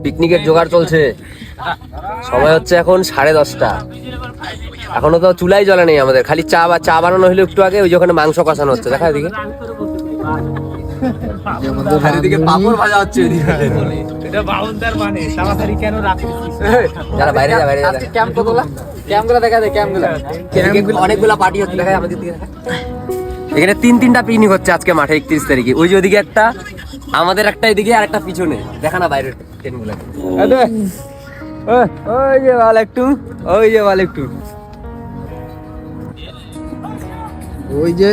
পিকনিকের জোগাড় চলছে, সময় হচ্ছে এখন 10:30। এখনো তো চুলাই জ্বলে নেই আমাদের, খালি চা বানানো হলো একটু আগে, ওই যে ওখানে মাংস কষানো হচ্ছে, দেখা এদিকে পাপড় ভাজা হচ্ছে। যারা বাইরে অনেকগুলা পার্টি হচ্ছে, দেখা আমাদের দিকে। এখানে 3টা পিকনিক হচ্ছে আজকে মাঠে 31 তারিখে। ওই যে ওদিকে একটা, আমাদের একটা এদিকে, আর একটা পিছনে, দেখা না বাইরের টেন্টগুলো। ওই যে বল একটু, ওই যে বল একটু, ওই যে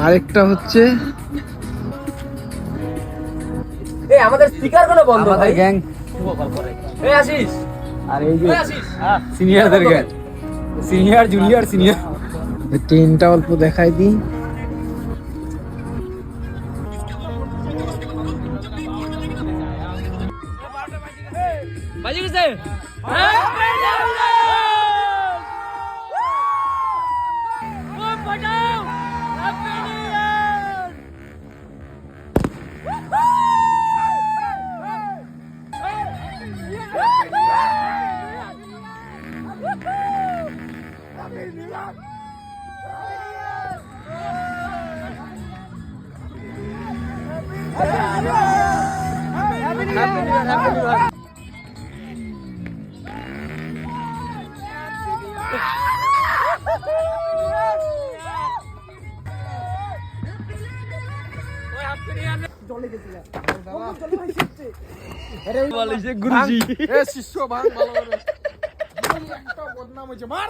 আরেকটা হচ্ছে। এই আমাদের স্পিকার গুলো বন্ধ ভাই, গ্যাং। এই আসিস, আর এই যে সিনিয়রদের গ্যাং, সিনিয়র জুনিয়র সিনিয়র। ট্রেনটা অল্প দেখাই দিই। বাজি গেছে। গুরুজি শিষ্য ভাঙ ভালো করে বদনাম হয়েছে। মার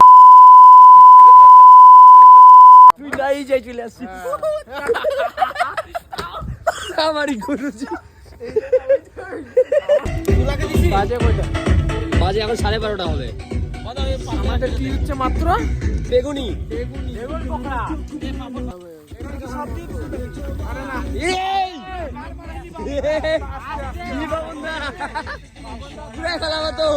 তুই নাই যাই চলে আসছিস আমারই গুরুজি। বাজে এখন 12:30 হবে। আমাদের কি হচ্ছে মাত্র বেগুনি বেগুন পকোড়া। খেলাবো তো।